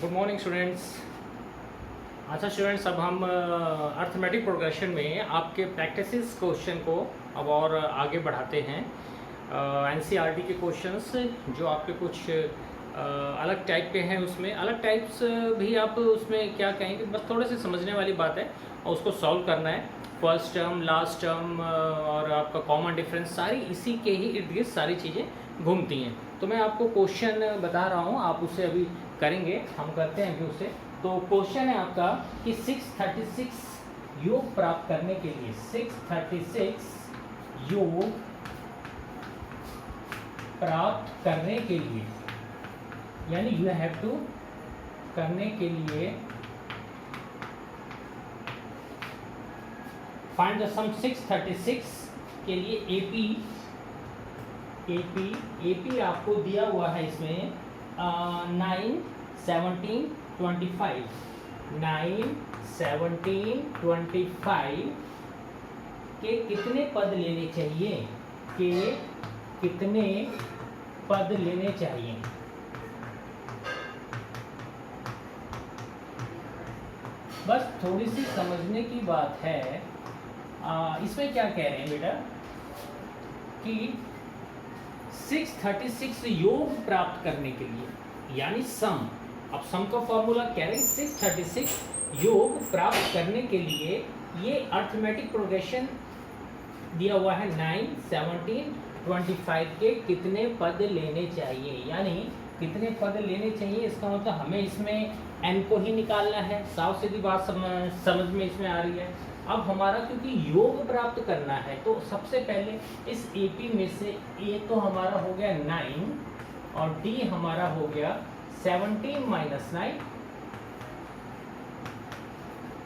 Good morning students. अच्छा students, अब हम अर्थमेटिक प्रोग्रेशन में आपके प्रैक्टिसेस क्वेश्चन को अब और आगे बढ़ाते हैं। एनसीईआरटी के क्वेश्चंस जो आपके कुछ अलग टाइप के हैं, उसमें अलग टाइप्स भी आप उसमें क्या कहेंगे, बस थोड़े से समझने वाली बात है और उसको सॉल्व करना है। फर्स्ट टर्म, लास्ट टर्म और आपका कॉमन डिफरेंस, सारी इसी के ही इर्द गिर्द सारी चीज़ें घूमती हैं। तो मैं आपको क्वेश्चन बता रहा हूँ, आप उसे अभी करेंगे, हम करते हैं अभी उसे। तो क्वेश्चन है आपका कि 636 योग प्राप्त करने के लिए 636 योग प्राप्त करने के लिए, यानी यू हैव टू करने के लिए फाइंड द सम 636 के लिए एपी आपको दिया हुआ है इसमें 9, 17, 25 9, 17, 25 के कितने पद लेने चाहिए, के कितने पद लेने चाहिए। बस थोड़ी सी समझने की बात है। इसमें क्या कह रहे हैं बेटा कि 636 योग प्राप्त करने के लिए, यानी सम, अब सम का फॉर्मूला कह रहे हैं 636 योग प्राप्त करने के लिए ये अर्थमेटिक प्रोग्रेशन दिया हुआ है 9, 17, 25 के कितने पद लेने चाहिए, यानी कितने पद लेने चाहिए। इसका मतलब हमें इसमें n को ही निकालना है। साफ सीधी बात समझ में इसमें आ रही है। अब हमारा क्योंकि योग प्राप्त करना है तो सबसे पहले इस AP में से A तो हमारा हो गया 9 और D हमारा हो गया 17 माइनस 9,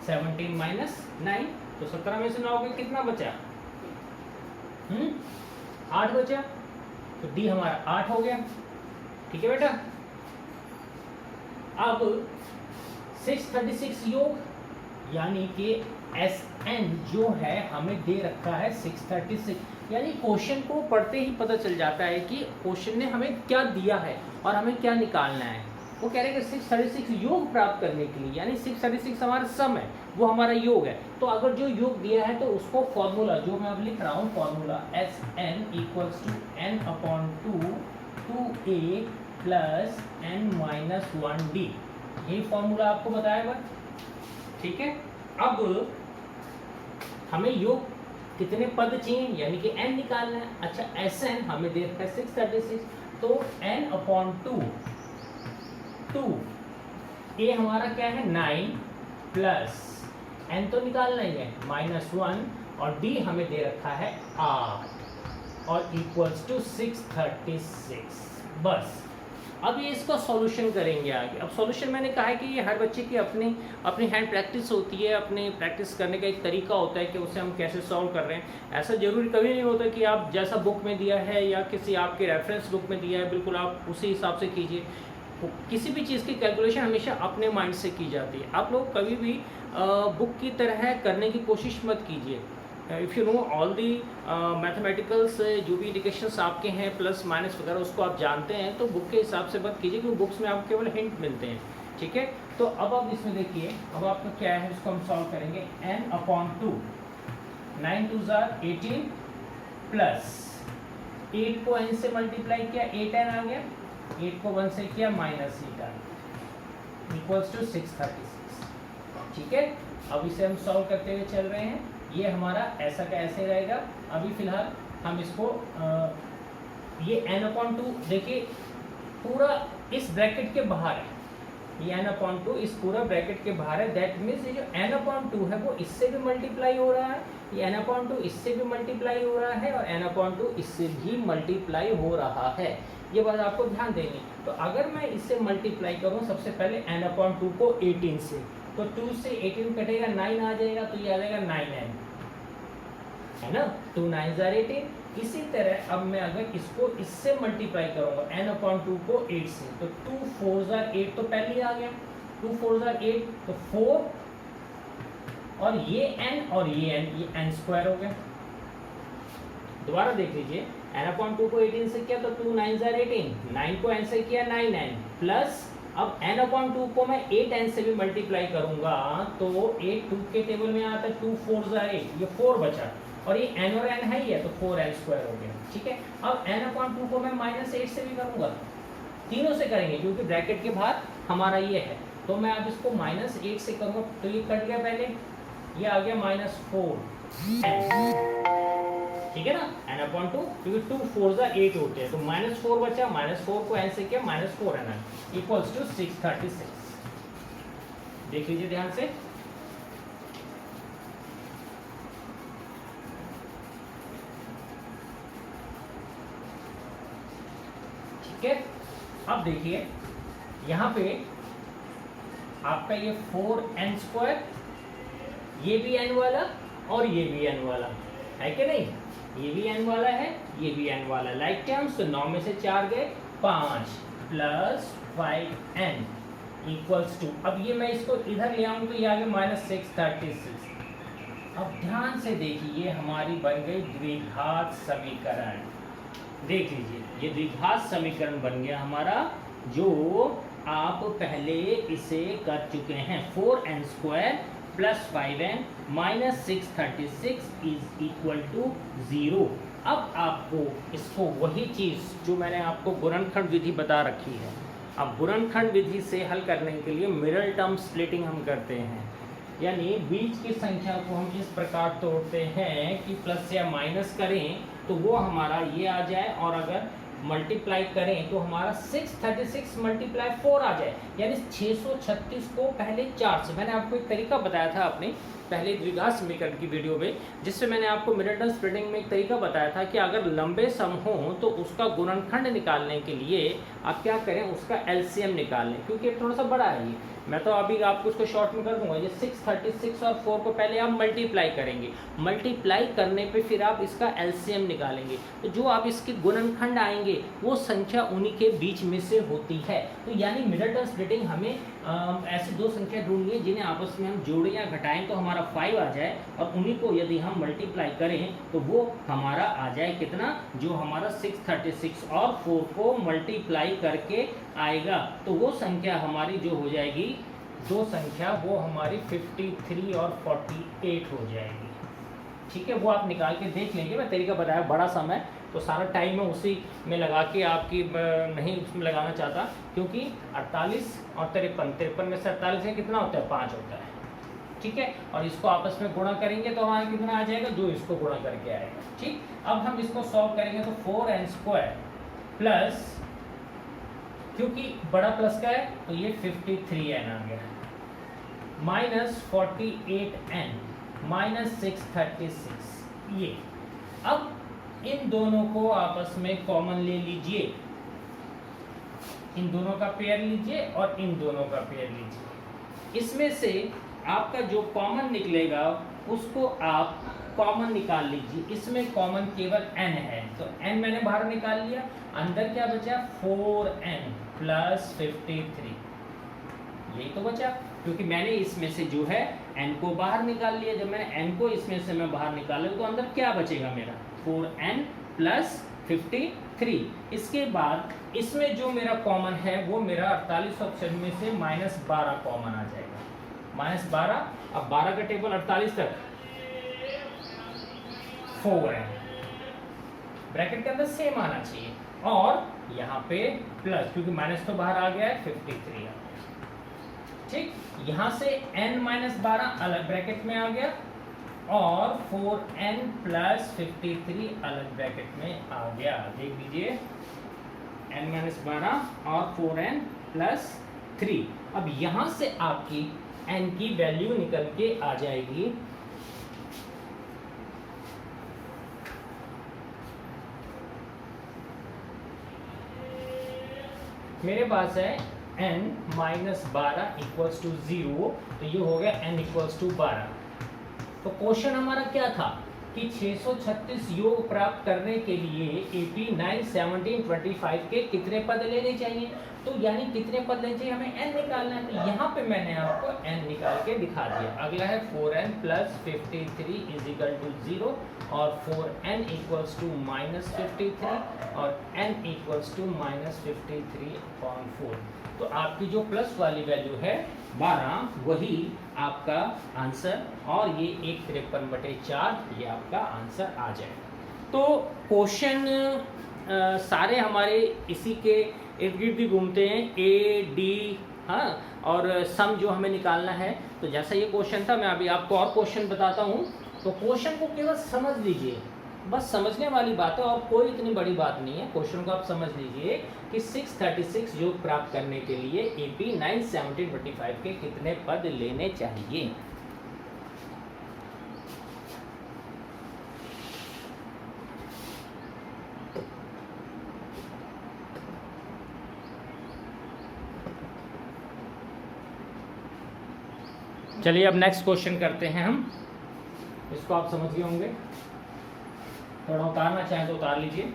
17 माइनस 9, तो 17 में से 9 के कितना बचा, 8 बचा, तो D हमारा 8 हो गया। ठीक है बेटा। अब 636 योग, यानी कि SN जो है हमें दे रखा है 636, यानी क्वेश्चन को पढ़ते ही पता चल जाता है कि क्वेश्चन ने हमें क्या दिया है और हमें क्या निकालना है। वो कह रहे हैं कि 636 योग प्राप्त करने के लिए, यानी 636 हमारा सम है, वो हमारा योग है। तो अगर जो योग दिया है तो उसको फॉर्मूला जो मैं अब लिख रहा हूँ, formula SN equals to n/2 2a plus n-1d, ये फॉर्मूला आपको बताया हुआ। ठीक है। अब हमें योग कितने पद चाहिए, यानी कि n निकालना है। अच्छा, SN हमें दे रखा है 636, तो n/2 a हमारा क्या है 9 प्लस n तो निकालना ही है -1 और d हमें दे रखा है 8 और इक्वल्स टू 636। बस अब ये इसका सॉल्यूशन करेंगे आगे। अब सॉल्यूशन मैंने कहा है कि ये हर बच्चे की अपनी हैंड प्रैक्टिस होती है, अपनी प्रैक्टिस करने का एक तरीका होता है कि उसे हम कैसे सॉल्व कर रहे हैं। ऐसा जरूरी कभी नहीं होता कि आप जैसा बुक में दिया है या किसी आपके रेफरेंस बुक में दिया है बिल्कुल आप उसी हिसाब से कीजिए। किसी भी चीज़ की कैलकुलेशन हमेशा अपने माइंड से की जाती है। आप लोग कभी भी बुक की तरह करने की कोशिश मत कीजिए। If you know all the mathematicals जो भी इंडिकेशंस आपके हैं प्लस माइनस वगैरह उसको आप जानते हैं, तो बुक के हिसाब से मत कीजिए क्योंकि बुक्स में आपको केवल हिंट मिलते हैं। ठीक है। तो अब आप इसमें देखिए, अब आपका क्या है, इसको हम सॉल्व करेंगे। n/2 9 2 18 प्लस 8 को n से मल्टीप्लाई किया 8n आ गया, 8 को 1 से किया -8 इक्वल्स टू 636। ठीक है। अब इसे हम सॉल्व करते हुए चल रहे हैं। ये हमारा ऐसा का ऐसे रहेगा। अभी फिलहाल हम इसको ये n/2 देखिए पूरा इस ब्रैकेट के बाहर है, ये n/2 इस पूरा ब्रैकेट के बाहर है। दैट मीन्स ये जो n/2 है वो इससे भी मल्टीप्लाई हो रहा है, ये n/2 इससे भी मल्टीप्लाई हो रहा है और n/2 इससे भी मल्टीप्लाई हो रहा है। ये बात आपको ध्यान देनी। तो अगर मैं इससे मल्टीप्लाई करूँ सबसे पहले n/2 को 18 से, तो 2 से 18 कटेगा 9 आ जाएगा, तो ये आ जाएगा 9n, है ना। 2 9s are 18। इसी तरह अब मैं अगर इसको इससे मल्टीप्लाई करूंगा n/2 को 8 से, तो 2 4s are 8 तो पहले आ गया, 2 4s are 8 तो 4 और ये n और ये n स्क्वायर हो गया। दोबारा देख लीजिए, n/2 को 18 से किया तो 2 9s are 18, 9 को n से किया 9n प्लस अब n/2 को मैं 8n से भी मल्टीप्लाई करूंगा तो 8 2 के टेबल में आता है, 2 4 ज़ा 8, ये 4 बचा और ये n और n है ही है तो 4n² हो गया। ठीक है, अब n/2 को मैं -8 से भी करूंगा, तीनों से करेंगे क्योंकि ब्रैकेट के बाहर हमारा ये है, तो मैं अब इसको -8 से करूंगा तो ये कट गया, पहले ये आ गया -4, ठीक है ना, n/2 क्योंकि 2 4 ज़ा 8 होते हैं तो -4 बचा, -4 को n से किया -4n इक्वल्स टू 636। देख लीजिए ध्यान से, ठीक है। अब देखिए यहाँ पे आपका ये 4n², ये भी n वाला और ये भी n वाला है कि नहीं, ये भी n वाला है, ये भी n वाला, लाइक टर्म्स, तो 9 में से 4 गए, 5 + 5n इक्वल्स टू, अब ये मैं इसको इधर ले आऊँ तो ये आ गया -636। अब ध्यान से देखिए हमारी बन गई द्विघात समीकरण, देख लीजिए ये द्विघात समीकरण बन गया हमारा, जो आप पहले इसे कर चुके हैं, 4n² + 5n - 636 = 0। अब आपको इसको वही चीज़ जो मैंने आपको गुणनखंड विधि बता रखी है, अब गुणनखंड विधि से हल करने के लिए मिडल टर्म स्प्लिटिंग हम करते हैं, यानी बीच की संख्या को हम इस प्रकार तोड़ते हैं कि प्लस या माइनस करें तो वो हमारा ये आ जाए, और अगर मल्टीप्लाई करें तो हमारा 636 × 4 आ जाए, यानी 636 को पहले 4 से, मैंने आपको एक तरीका बताया था अपने पहले द्विघात समीकरण की वीडियो में, जिससे मैंने आपको मिडल टर्म स्प्लिटिंग में एक तरीका बताया था कि अगर लंबे सम हो तो उसका गुणनखंड निकालने के लिए आप क्या करें, उसका एलसीएम निकाल लें, क्योंकि थोड़ा सा बड़ा है ये, मैं तो अभी आपको इसको शॉर्ट में कर दूंगा। ये 636 और 4 को पहले आप मल्टीप्लाई करेंगे, मल्टीप्लाई करने पे फिर आप इसका एलसीएम निकालेंगे, तो जो आप इसके गुणनखंड आएंगे वो संख्या उन्हीं के बीच में से होती है। तो यानी मिडल टर्म स्प्लिटिंग हमें ऐसी दो संख्या ढूंढनी है जिन्हें आपस में हम जोड़ें या घटाएं तो हमारा 5 आ जाए, और उन्हीं को यदि हम मल्टीप्लाई करें तो वो हमारा आ जाए कितना, जो हमारा 636 और 4 को मल्टीप्लाई करके आएगा, तो वो संख्या हमारी जो हो जाएगी, दो संख्या वो हमारी 53 और 48 हो जाएगी। ठीक है, वो आप निकाल के देख लेंगे, मैं तरीका बताया, बड़ा समय तो सारा टाइम मैं उसी में लगा के आपकी नहीं उसमें लगाना चाहता, क्योंकि 48 और 53 में से 48 में कितना होता है, 5 होता है। ठीक है, और इसको आपस में गुणा करेंगे तो हमारा कितना आ जाएगा, जो इसको गुणा करके आएगा। ठीक, अब हम इसको सॉल्व करेंगे तो 4n² प्लस, क्योंकि बड़ा प्लस का है तो ये 53n आ गया, -48n -636, ये। अब इन दोनों को आपस में कॉमन ले लीजिए, इन दोनों का पेयर लीजिए और इन दोनों का पेयर लीजिए, इसमें से आपका जो कॉमन निकलेगा उसको आप कॉमन निकाल लीजिए। इसमें कॉमन केवल n है, तो n मैंने बाहर निकाल लिया, अंदर क्या बचा, 4n + 53, यही तो बचा, क्योंकि मैंने इसमें से जो है n को बाहर निकाल लिया। जब मैंने n को इसमें से मैं बाहर निकाल तो अंदर क्या बचेगा मेरा, 4n + 53। इसके बाद इसमें जो मेरा कॉमन है वो मेरा 48 ऑप्शन में से -12 कॉमन आ जाएगा, -12। अब 12 का टेबल 48 तक 4 है, ब्रैकेट के अंदर सेम आना चाहिए, और यहाँ पे प्लस, क्योंकि माइनस तो बाहर आ गया है, 53 आ गया। ठीक, यहाँ से n - 12 अलग ब्रैकेट में आ गया, और 4n + 53 अलग ब्रैकेट में आ गया। देख लीजिए, n - 12 और 4n + 3। अब यहाँ से आपकी n की वैल्यू निकल के आ जाएगी, मेरे पास है n - 12 = 0, तो ये हो गया n = 12। तो क्वेश्चन हमारा क्या था कि 636 योग प्राप्त करने के लिए AP 9, 17, 25 के कितने पद लेने चाहिए। तो यानी कितने पद लेने चाहिए हमें, n निकालना है। तो यहाँ पे मैंने आपको n निकाल के दिखा दिया। अगला है 4n plus 53 is equal to 0 और 4n इक्वल्स टू माइनस 53 और n इक्वल्स टू माइनस 53/4। तो आपकी जो प्लस वाली वैल्यू है 12, वही आपका आंसर, और ये 153/4 ये आपका आंसर आ जाएगा। तो क्वेश्चन सारे हमारे इसी के इर्द गिर्द ही घूमते हैं, ए डी, हाँ, और सम जो हमें निकालना है। तो जैसा ये क्वेश्चन था, मैं अभी आपको और क्वेश्चन बताता हूँ। तो क्वेश्चन को केवल समझ लीजिए, बस समझने वाली बात है और कोई इतनी बड़ी बात नहीं है। क्वेश्चन को आप समझ लीजिए कि 636 योग प्राप्त करने के लिए AP 917/5 के कितने पद लेने चाहिए। चलिए अब नेक्स्ट क्वेश्चन करते हैं हम। इसको आप समझ गए होंगे, थोड़ा उतारना चाहें तो उतार लीजिए।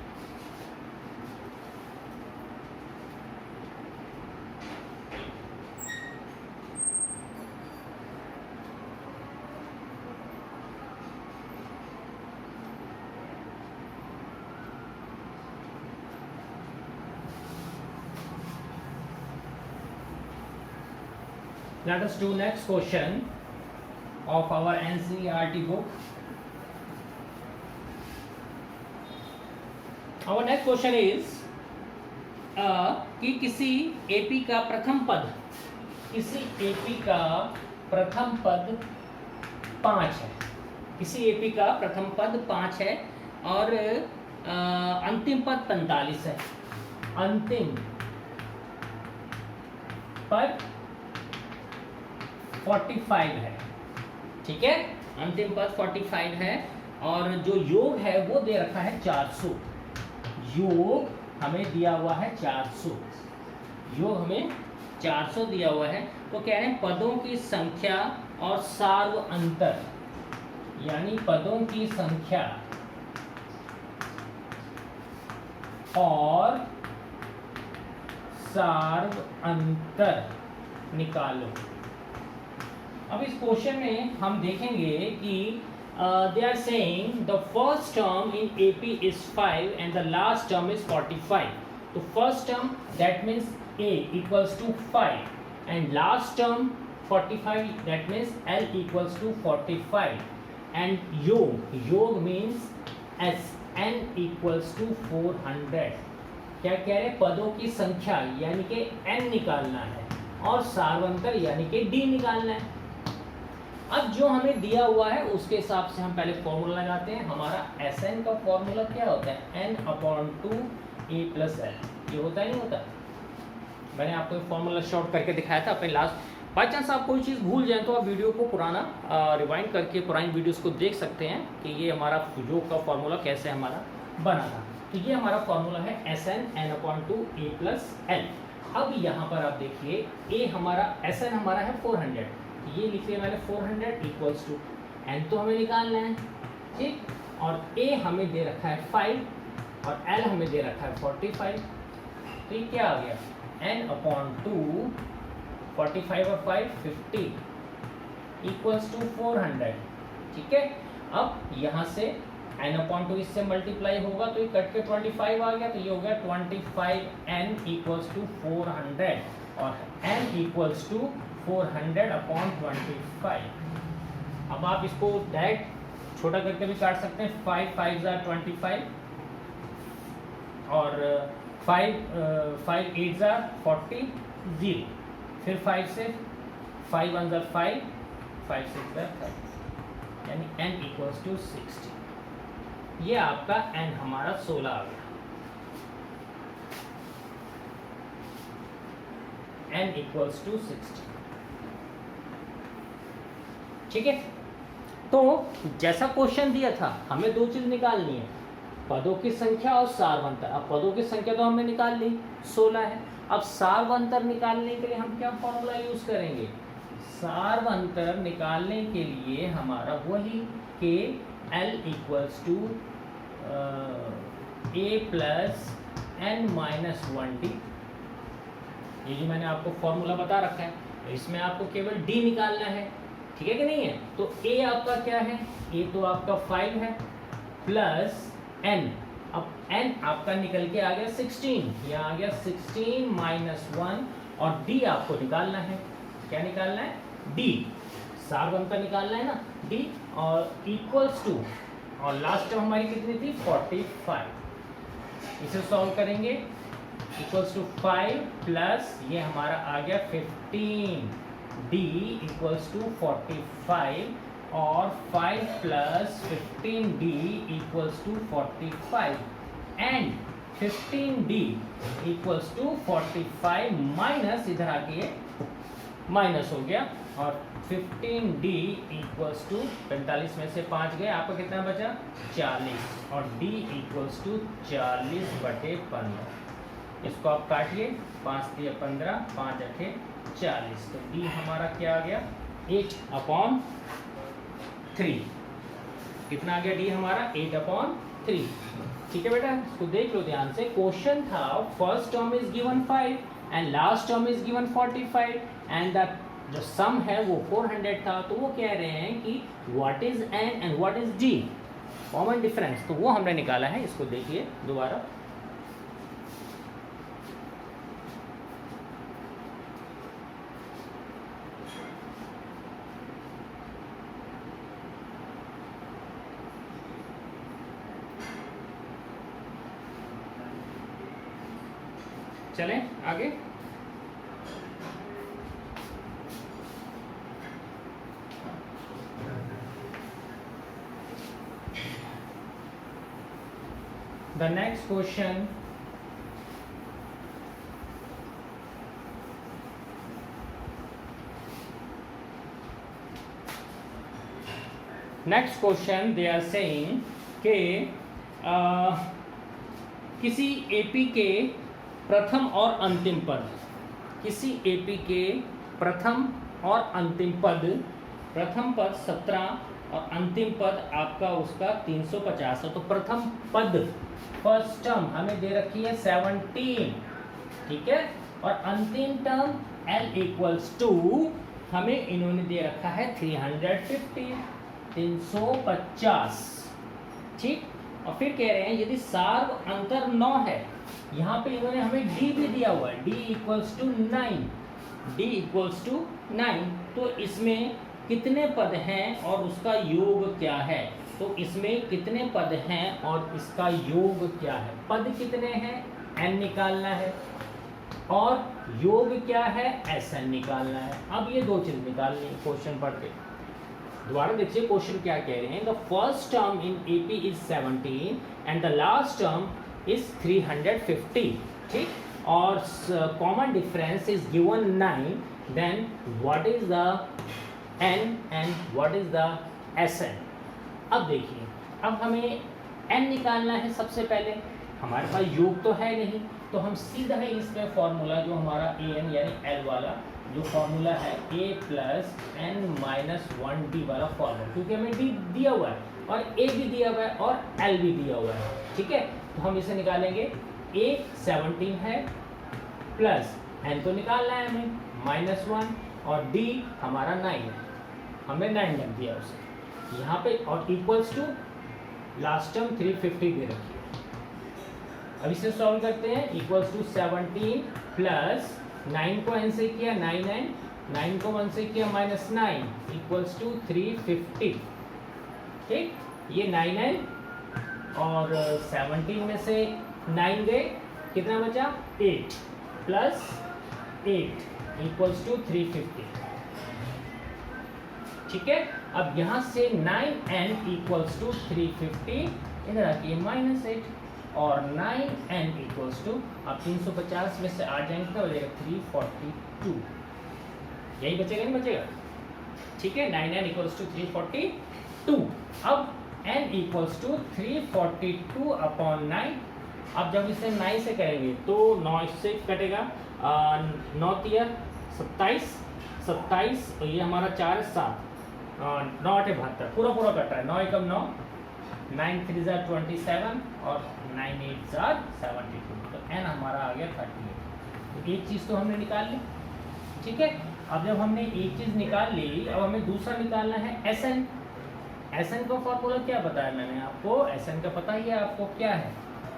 Let us do next question of our NCERT book. Our next question is कि किसी AP का प्रथम पद, किसी AP का प्रथम पद 5 है, किसी AP का प्रथम पद 5 है और अंतिम पद 45 है। अंतिम पद 45 है, ठीक है, अंतिम पद 45 है और जो योग है वो दे रखा है 400। योग हमें दिया हुआ है 400, योग हमें 400 दिया हुआ है। तो कह रहे हैं पदों की संख्या और सार्व अंतर, यानी पदों की संख्या और सार्व अंतर निकालो। अब इस क्वेश्चन में हम देखेंगे कि they are saying the first term in AP is 5 and the last term is 45. तो first term that means A equals to 5 and last term 45, that means L equals to 45 and योग means S, N equals to 400। क्या कह रहे हैं, पदों की संख्या यानी कि N निकालना है और सार्वंतर यानी कि D निकालना है। अब जो हमें दिया हुआ है उसके हिसाब से हम पहले फॉर्मूला लगाते हैं। हमारा Sn का फॉर्मूला क्या होता है, n/2 A + L। ये होता है नहीं होता, मैंने आपको फॉर्मूला शॉर्ट करके दिखाया था अपने लास्ट। बाई चांस आप कोई चीज़ भूल जाए तो आप वीडियो को पुराना रिवाइंड करके पुरानी वीडियोस को देख सकते हैं कि ये हमारा योग का फॉर्मूला कैसे हमारा बना था। तो ये हमारा फॉर्मूला है Sn n/2 A + L। अब यहाँ पर आप देखिए A हमारा, Sn हमारा है 400, ये लिख लिया मैंने 400 इक्वल्स टू n तो हमें निकालना है, ठीक, और A हमें दे रखा है 5 और L हमें दे रखा है 45। तो ये क्या आ गया, n/2 45 और 5 50 इक्वल्स टू 400, ठीक है। अब यहाँ से n/2 इससे मल्टीप्लाई होगा तो ये कट के 25 आ गया, तो ये हो गया 25n इक्वल्स टू 400 और n इक्वल्स टू 400/25। अब आप इसको डायरेक्ट छोटा करके भी काट सकते हैं, 5 5 = 25 और 5 8 = 40, 0, फिर 5 से 5 1 = 5, 5 6 = 5, यानी n इक्वल्स टू 60। ये आपका n हमारा 16 आ गया, n इक्वल्स टू 60, ठीक है। तो जैसा क्वेश्चन दिया था हमें दो चीज निकालनी है, पदों की संख्या और सार्वंतर। अब पदों की संख्या तो हमने निकाल ली, 16 है। अब सार्वंतर निकालने के लिए हम क्या फॉर्मूला यूज करेंगे, सार्वंतर निकालने के लिए हमारा वही कि L equals to A + n - 1D ये जो मैंने आपको फॉर्मूला बता रखा है, तो इसमें आपको केवल डी निकालना है, ठीक है कि नहीं है। तो ए आपका क्या है, ए तो आपका 5 है प्लस एन, अब एन आपका निकल के आ गया 16, यहाँ आ गया 16 माइनस 1 और डी आपको निकालना है, क्या निकालना है, डी, सार का निकालना है ना, डी, और इक्वल्स टू, और लास्ट टर्म हमारी कितनी थी 45, इसे सॉल्व करेंगे, इक्वल्स टू 5 प्लस ये हमारा आ गया 15, डी इक्वल्स टू 45 और 5 plus 15d equals to 45 and 15d equals to 45 minus, इधर आके माइनस हो गया, और 15d इक्वल्स टू 45 में से 5 गए, आपका कितना बचा 40 और d इक्वल्स टू 40/15, इसको आप काटिए, 5 दिए 15, 5 8 40, तो d हमारा क्या आ गया 8/3, कितना आ गया d हमारा 8/3, ठीक है बेटा। इसको देख लो ध्यान से, क्वेश्चन था first term is given 5 and last term is given 45 and the जो सम है वो 400 था, तो वो कह रहे हैं कि what is an and what is D, common difference, तो वो हमने निकाला है, इसको देखिए दोबारा। चलें आगे, the next question they are saying कि किसी एपी के प्रथम और अंतिम पद, किसी एपी के प्रथम और अंतिम पद, प्रथम पद 17 और अंतिम पद आपका उसका 350 है, तो प्रथम पद फर्स्ट टर्म हमें दे रखी है 17, ठीक है, और अंतिम टर्म L इक्वल्स टू हमें इन्होंने दे रखा है 350, 350, ठीक, और फिर कह रहे हैं यदि सार्व अंतर 9 है, यहाँ पे इन्होंने हमें d भी दिया हुआ है, d equals to 9, d equals to 9, तो इसमें कितने पद हैं और उसका योग क्या है, तो इसमें कितने पद हैं और इसका योग क्या है, पद कितने हैं n निकालना है और योग क्या है Sn निकालना है। अब ये दो चीज निकालनी है क्वेश्चन पढ़ के, दोबारा देखिए क्वेश्चन क्या कह रहे हैं, the first term in AP is 17 and the last term is 350, ठीक, और common difference is given 9, then what is the n and what is the Sn। अब देखिए, अब हमें n निकालना है, सबसे पहले हमारे पास योग तो है नहीं, तो हम सीधा ही इसमें फॉर्मूला जो हमारा an यानी L वाला जो फॉर्मूला है a plus n minus 1d वाला फॉर्मूला, क्योंकि हमें d दिया हुआ है और a भी दिया हुआ है और L भी दिया हुआ है, ठीक है, तो हम इसे निकालेंगे, a 17 है प्लस n तो निकालना है हमें -1 और d हमारा 9 है, हमने 9 लग दिया उसे यहाँ पे, और इक्वल्स टू लास्ट टर्म 350 दे रखी है। अब इसे सॉल्व करते हैं, इक्वल्स टू 17 प्लस 9 को n से किया 9n, 9 को 1 से किया -9 इक्वल्स टू 350, ठीक, ये 9n और 17 में से 9 गए, कितना बचा 8 प्लस 8 इक्वल्स टू 350, ठीक है। अब यहाँ से 9n इक्वल्स टू 350, इधर आके -8 और 9n इक्वल्स टू, अब 350 में से 8 जाएंगे कितना बचेगा 342, यही बचेगा नहीं बचेगा, ठीक है, 9n इक्वल्स टू 342। अब n इक्वल्स टू 342/9, अब जब इसे 9 से करेंगे तो 9 से कटेगा, 9 तिया 27, 27 तो ये हमारा 4 7, 9 8 72, पूरा पूरा कट रहा है, 9 एकम 9, 9 3 जार 27 और 9 8 जार 72, तो n हमारा आ गया 38। तो एक चीज़ तो हमने निकाल ली, ठीक है। अब जब हमने एक चीज़ निकाल ली, अब हमें दूसरा निकालना है एस एन। एस एन का फॉर्मूला क्या बताया मैंने आपको, एस एन का पता ही है आपको क्या है,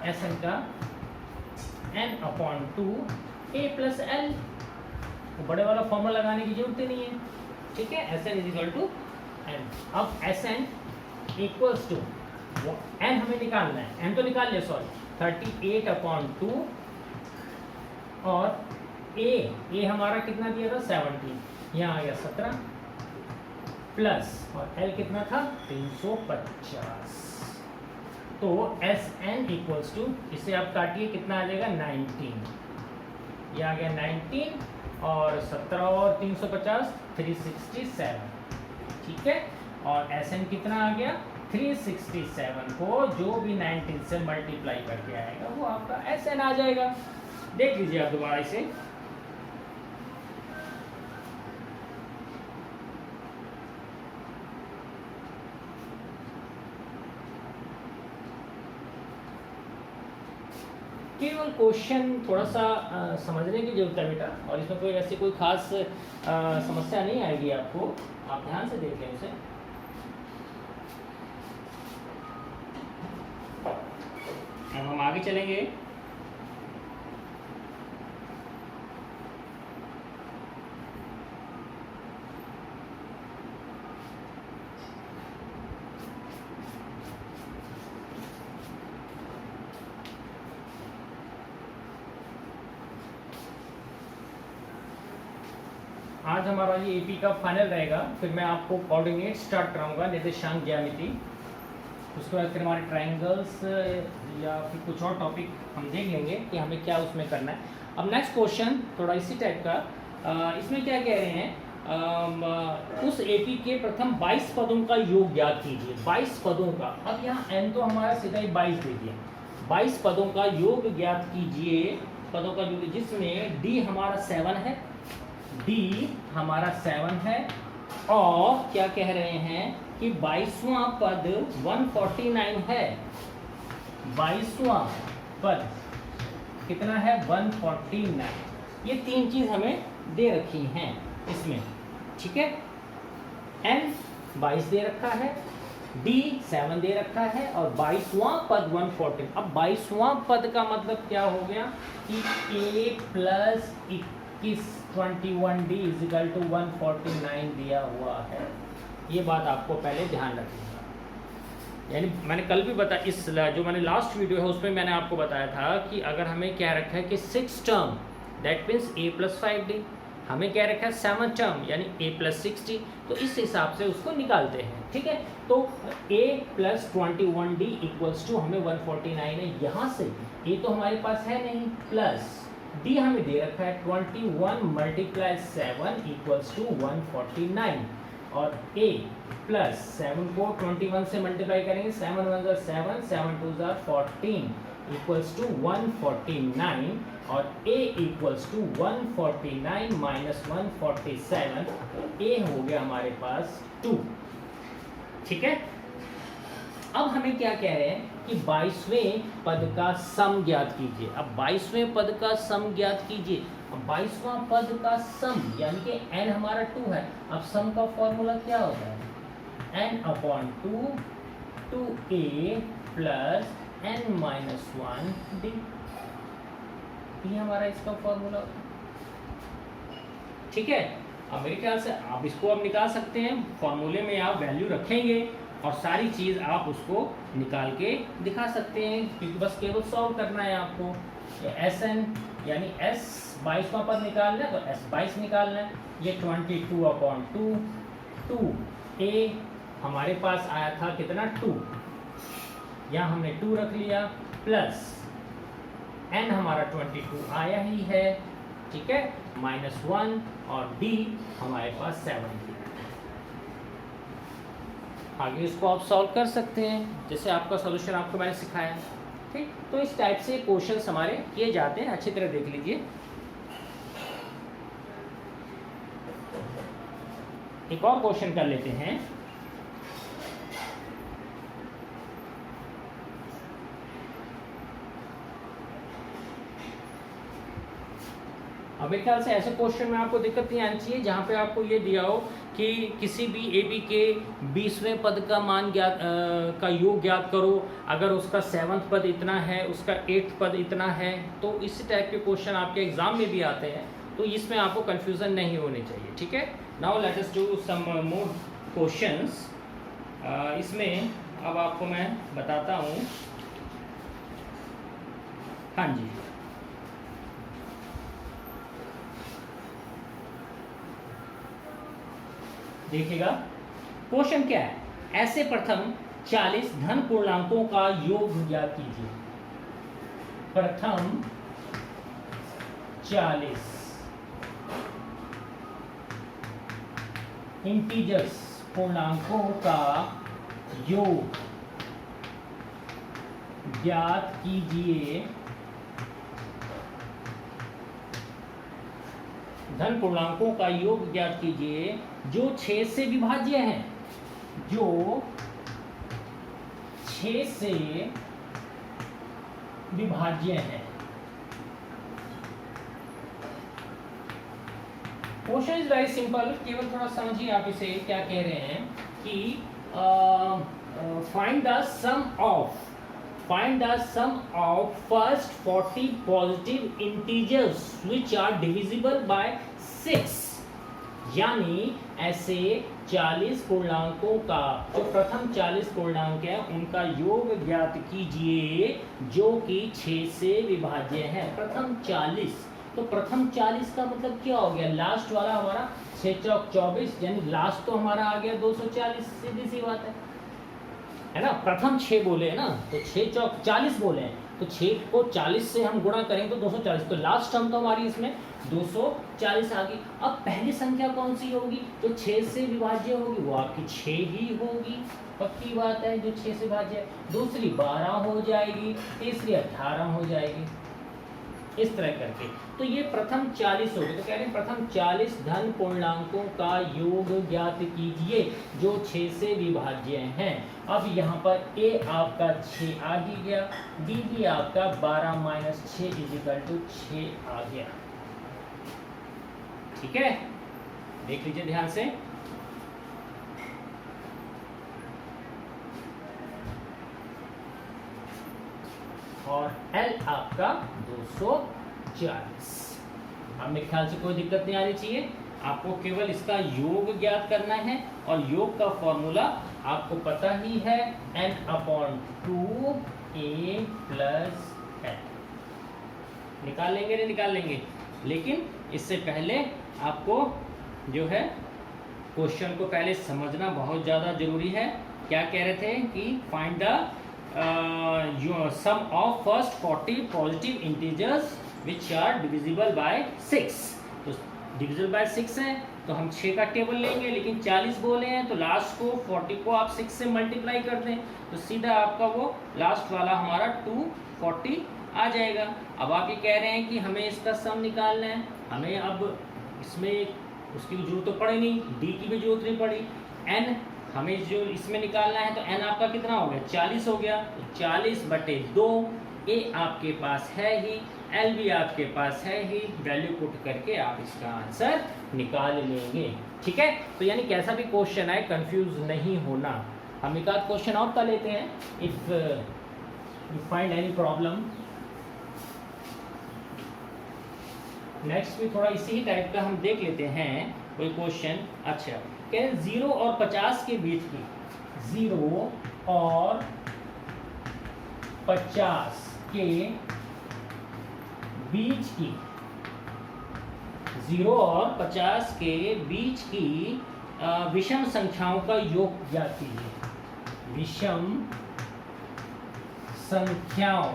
एस एन का n/2 a प्लस एल। तो बड़े वाला फॉर्मूला लगाने की जरूरत ही नहीं है, ठीक है। S N is equal to N. अब S N equals to N हमें निकालना है, एन तो निकाल लिया सॉरी, 38/2 और ए हमारा कितना दिया था 17, यहाँ आ गया 17 प्लस और एल कितना था 350। तो एस एन इक्वल्स टू, इसे आप काटिए कितना आ जाएगा 19, ये आ गया 19 और 17 और 350 367, ठीक है। और एस एन कितना आ गया 367 को जो भी 19 से मल्टीप्लाई करके आएगा वो आपका एस एन आ जाएगा। देख लीजिए आप दोबारा इसे, केवल क्वेश्चन थोड़ा सा समझने की जरूरत है बेटा, और इसमें कोई ऐसी कोई खास समस्या नहीं आएगी आपको, आप ध्यान से देख लें उसे। अब हम आगे चलेंगे। आज हमारा ये एपी का फाइनल रहेगा, फिर मैं आपको कोऑर्डिनेट स्टार्ट कराऊंगा, निर्देशांक ज्यामिति, उसके बाद फिर हमारे ट्रायंगल्स या फिर कुछ और टॉपिक हम देख लेंगे कि हमें क्या उसमें करना है। अब नेक्स्ट क्वेश्चन थोड़ा इसी टाइप का, इसमें क्या कह रहे हैं, उस एपी के प्रथम 22 पदों का योग ज्ञात कीजिए। 22 पदों का, अब यहाँ एन तो हमारा सीधा ही 22 दे दिया, 22 पदों का योग ज्ञात कीजिए, पदों का योग, जिसमें डी हमारा 7 है, डी हमारा 7 है, और क्या कह रहे हैं कि 22वां पद 149 है, 22वां पद कितना है 149। ये तीन चीज हमें दे रखी हैं इसमें, ठीक है। एन 22 दे रखा है, डी 7 दे रखा है, और 22वां पद 114। अब 22वां पद का मतलब क्या हो गया कि a plus 21D is equal to 149 दिया हुआ है। ये बात आपको पहले ध्यान रखिएगा। यानी मैंने कल भी बताया, इस जो मैंने लास्ट वीडियो है उसमें मैंने आपको बताया था कि अगर हमें क्या रखा है कि 6 term that means a plus 5D, हमें क्या रखा है 7 टर्म यानी a प्लस 6D, तो इस हिसाब से उसको निकालते हैं, ठीक है। तो a plus 21D equals to हमें 149 है, यहाँ से a तो हमारे पास है नहीं, प्लस डी हमें दे रखा है 21 मल्टीप्लाई 7 इक्वल्स टू 149, और a प्लस 7 को 21 से मल्टीप्लाई करेंगे, 7 1 ज़ा 7, 7 2 ज़ा 14 इक्वल्स टू 149, और a equals to 149 minus 147, a हो गया हमारे पास 2, ठीक है। अब हमें क्या कह रहे हैं कि 22वें पद का सम ज्ञात कीजिए। अब 22वें पद का सम ज्ञात कीजिए। अब 22वां पद का सम यानी कि n हमारा 2 है, अब सम का फॉर्मूला क्या होता है n/2 2a plus n minus 1d, ये हमारा इसका फॉर्मूला होता है, ठीक है। अब मेरे ख्याल से आप इसको अब निकाल सकते हैं, फॉर्मूले में आप वैल्यू रखेंगे और सारी चीज़ आप उसको निकाल के दिखा सकते हैं, क्योंकि बस केवल सॉल्व करना है आपको। एस एन यानी एस 22वां पद निकालना है तो एस 22 निकालना है, ये 22/2 2a हमारे पास आया था कितना 2, यहाँ हमने 2 रख लिया, प्लस n हमारा 22 आया ही है, ठीक है, -1, और d हमारे पास 7 दिया। आगे इसको आप सॉल्व कर सकते हैं जैसे आपका सॉल्यूशन आपको मैंने सिखाया, ठीक। तो इस टाइप से क्वेश्चंस हमारे किए जाते हैं, अच्छी तरह देख लीजिए। एक और क्वेश्चन कर लेते हैं। मेरे ख्याल से ऐसे क्वेश्चन में आपको दिक्कत नहीं आनी चाहिए जहाँ पे आपको ये दिया हो कि किसी भी ए बी के 20वें पद का मान ज्ञात का योग ज्ञात करो, अगर उसका 7वां पद इतना है, उसका 8वां पद इतना है, तो इस टाइप के क्वेश्चन आपके एग्जाम में भी आते हैं, तो इसमें आपको कन्फ्यूज़न नहीं होनी चाहिए। ठीक है, now let us do some more questions. इसमें अब आपको मैं बताता हूँ। हाँ जी, देखिएगा क्वेश्चन क्या है। ऐसे प्रथम 40 धन पूर्णांकों का योग ज्ञात कीजिए। प्रथम 40 इंटीजर्स पूर्णांकों का योग ज्ञात कीजिए। धन पूर्णांकों का योग ज्ञात कीजिए जो 6 से विभाज्य हैं, जो 6 से विभाज्य हैं। क्वेश्चन इज वेरी सिंपल, केवल थोड़ा समझिए आप इसे क्या कह रहे हैं कि find the sum of first 40 positive integers which are divisible by 6। यानी ऐसे 40 पूर्णांकों का, जो प्रथम 40 पूर्णांक है उनका योग ज्ञात कीजिए जो कि 6 से विभाज्य है। प्रथम 40, तो प्रथम 40 का मतलब क्या हो गया, लास्ट वाला हमारा 6 चौक 24, यानी लास्ट तो हमारा आ गया 240, सीधी सी बात है ना। प्रथम 6 बोले हैं ना, तो 6 चौक 40 बोले हैं, तो 6 को 40 से हम गुणा करेंगे तो 240, तो लास्ट टर्म तो हमारी इसमें 240 आ गई। अब पहली संख्या कौन सी होगी, जो 6 से विभाज्य होगी वो आपकी 6 ही होगी, पक्की बात है, जो 6 से विभाज्य है। दूसरी 12 हो जाएगी, तीसरी 18 हो जाएगी, इस तरह करके। तो ये प्रथम 40 हो गए। तो कह रहे हैं प्रथम 40 धन पूर्णांकों का योग ज्ञात कीजिए जो 6 से विभाज्य हैं। अब यहाँ पर a आपका 6 आ ही गया, b भी आपका 12 माइनस 6 इजिकल टू 6 आ गया। ठीक है, देख लीजिए ध्यान से। और L आपका 240। अब मेरे ख्याल से कोई दिक्कत नहीं आनी चाहिए, आपको केवल इसका योग ज्ञात करना है और योग का फॉर्मूला आपको पता ही है, n/2 a प्लस l। निकाल लेंगे नहीं निकाल लेंगे, लेकिन इससे पहले आपको जो है क्वेश्चन को पहले समझना बहुत ज़्यादा जरूरी है। क्या कह रहे थे कि find the sum of first 40 positive integers which are divisible by 6। तो divisible by 6 है तो हम 6 का टेबल लेंगे, लेकिन 40 बोले हैं तो लास्ट को 40 को आप 6 से मल्टीप्लाई कर दें तो सीधा आपका वो लास्ट वाला हमारा 240 आ जाएगा। अब आप ये कह रहे हैं कि हमें इसका सम निकालना है, हमें अब इसमें उसकी जरूरत तो पड़ी नहीं, डी की भी जरूरत नहीं पड़ी, n हमें जो इसमें निकालना है, तो n आपका कितना हो गया 40 हो गया, तो 40/2 a आपके पास है ही, l भी आपके पास है ही, वैल्यू पुट करके आप इसका आंसर निकाल लेंगे। ठीक है, तो यानी कैसा भी क्वेश्चन आए कंफ्यूज नहीं होना। हम एक आध क्वेश्चन और कर लेते हैं, if you find any problem. Next भी थोड़ा इसी ही टाइप का हम देख लेते हैं कोई क्वेश्चन। अच्छा, 0 और 50 के बीच की, 0 और 50 के बीच की, 0 और 50 के बीच की विषम संख्याओं का योग ज्ञात कीजिए। विषम संख्याओं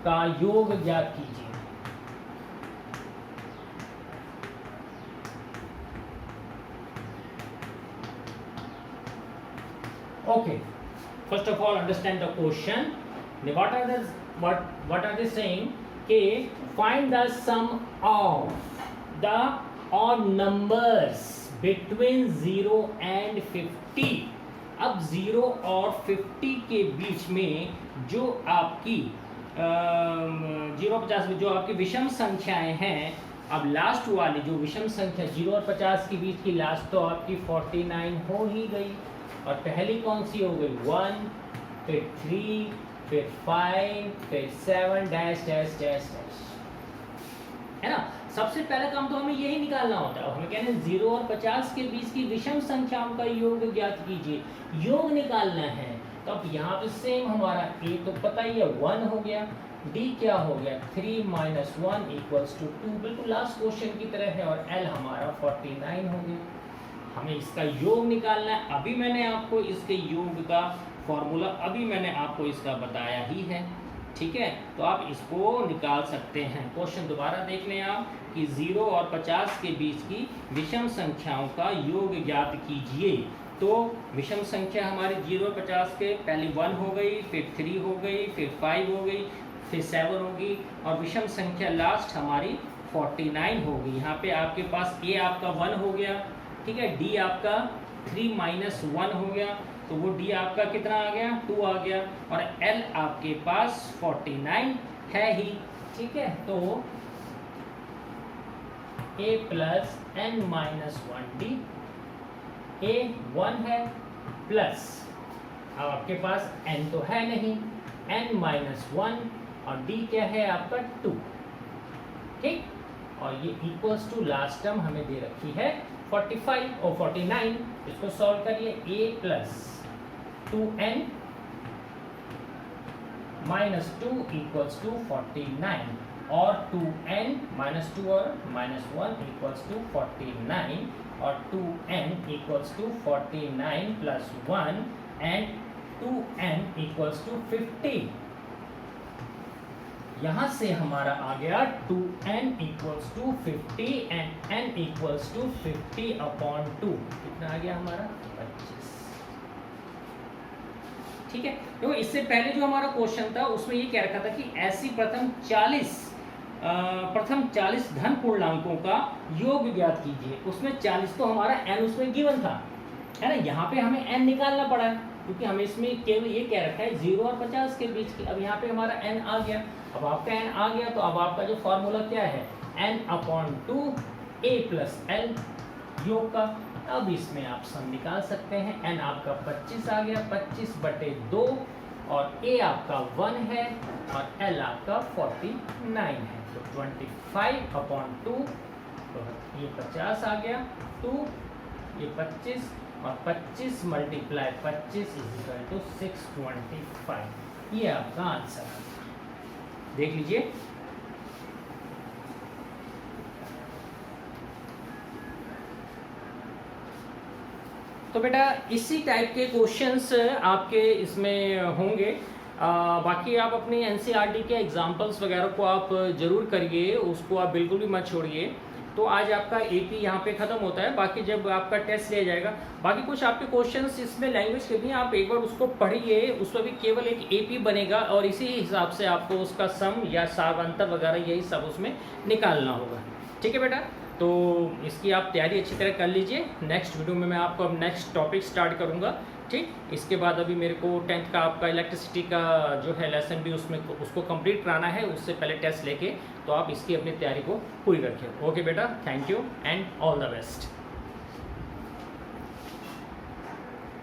का योग ज्ञात कीजिए। Okay, first of all understand the question. What are they saying? कि find the sum of the odd numbers between 0 and 50। अब 0 और 50 के बीच में जो आपकी 0-50 में जो आपकी विषम संख्याएं हैं, अब लास्ट वाली जो विषम संख्या 0 और 50 के बीच की लास्ट तो आपकी 49 हो ही गई, और पहली कौन सी हो गई 1, फिर 3, फिर 5, फिर 7 डैश डैश डैश डैश, है ना। सबसे पहला काम तो हमें यही निकालना होता है। हमें कहते हैं 0 और 50 के बीच की विषम संख्याओं का योग ज्ञात कीजिए, योग निकालना है। तो अब यहाँ पे सेम हमारा a तो पता ही है 1 हो गया, d क्या हो गया 3 - 1 = 2, बिल्कुल लास्ट क्वेश्चन की तरह है, और l हमारा 49 हो गया। हमें इसका योग निकालना है। अभी मैंने आपको इसके योग का फॉर्मूला अभी मैंने आपको इसका बताया ही है, ठीक है। तो आप इसको निकाल सकते हैं। क्वेश्चन दोबारा देख लें आप कि 0 और 50 के बीच की विषम संख्याओं का योग ज्ञात कीजिए। तो विषम संख्या हमारी 0 और 50 के पहले 1 हो गई, फिर 3 हो गई, फिर 5 हो गई, फिर 7 होगी, और विषम संख्या लास्ट हमारी 49 होगी। यहाँ पे आपके पास a आपका 1 हो गया, ठीक है, d आपका 3 - 1 हो गया, तो वो d आपका कितना आ गया 2 आ गया, और l आपके पास 49 है ही, ठीक है। तो a + n - 1d, a 1 है प्लस, अब आपके पास n तो है नहीं, n - 1 और d क्या है आपका 2, ठीक, और ये इक्वल्स टू लास्ट टर्म हमें दे रखी है 45 और 49। इसको सॉल्व करिए, a + 2n - 2 = 49, और 2n - 2 और -1 = 49, और 2n = 49 + 1 and 2n = 50। यहाँ से हमारा आ गया 2n = 50 and n = 50/2, कितना आ गया हमारा 25, ठीक है। तो इससे पहले जो हमारा क्वेश्चन था उसमें ये कह रखा था कि ऐसी प्रथम 40 धन पूर्णांकों का योग ज्ञात कीजिए। उसमें 40 तो हमारा n उसमें गिवन था, है ना। यहाँ पे हमें n निकालना पड़ा है, क्योंकि हमें इसमें केवल ये कह रखा है 0 और 50 के बीच की। अब यहाँ पे हमारा n आ गया, अब आपका n आ गया, तो अब आपका जो फॉर्मूला क्या है n/2 a + l योग का। अब इसमें आप सम निकाल सकते हैं। n आपका 25 आ गया, 25/2, और a आपका 1 है, और l आपका 49 है, तो 25/2, तो ये 50 आ गया, 2 ये 25, और 25 × 25 = 625। ये आपका आंसर है, देख लीजिए। तो बेटा इसी टाइप के क्वेश्चंस आपके इसमें होंगे। बाकी आप अपनी एनसीईआरटी के एग्जाम्पल्स वगैरह को आप ज़रूर करिए, उसको आप बिल्कुल भी मत छोड़िए। तो आज आपका एपी यहाँ पे ख़त्म होता है, बाकी जब आपका टेस्ट लिया जाएगा, बाकी कुछ आपके क्वेश्चंस इसमें लैंग्वेज के भी आप एक बार उसको पढ़िए, उसमें भी केवल एक एपी बनेगा, और इसी हिसाब से आपको उसका सम या सारांतर वगैरह यही सब उसमें निकालना होगा, ठीक है बेटा। तो इसकी आप तैयारी अच्छी तरह कर लीजिए। नेक्स्ट वीडियो में मैं आपको अब नेक्स्ट टॉपिक स्टार्ट करूँगा, ठीक। इसके बाद अभी मेरे को 10th का आपका इलेक्ट्रिसिटी का जो है लेसन भी उसमें उसको कंप्लीट कराना है, उससे पहले टेस्ट लेके, तो आप इसकी अपनी तैयारी को पूरी रखिए। ओके बेटा, thank you and all the best.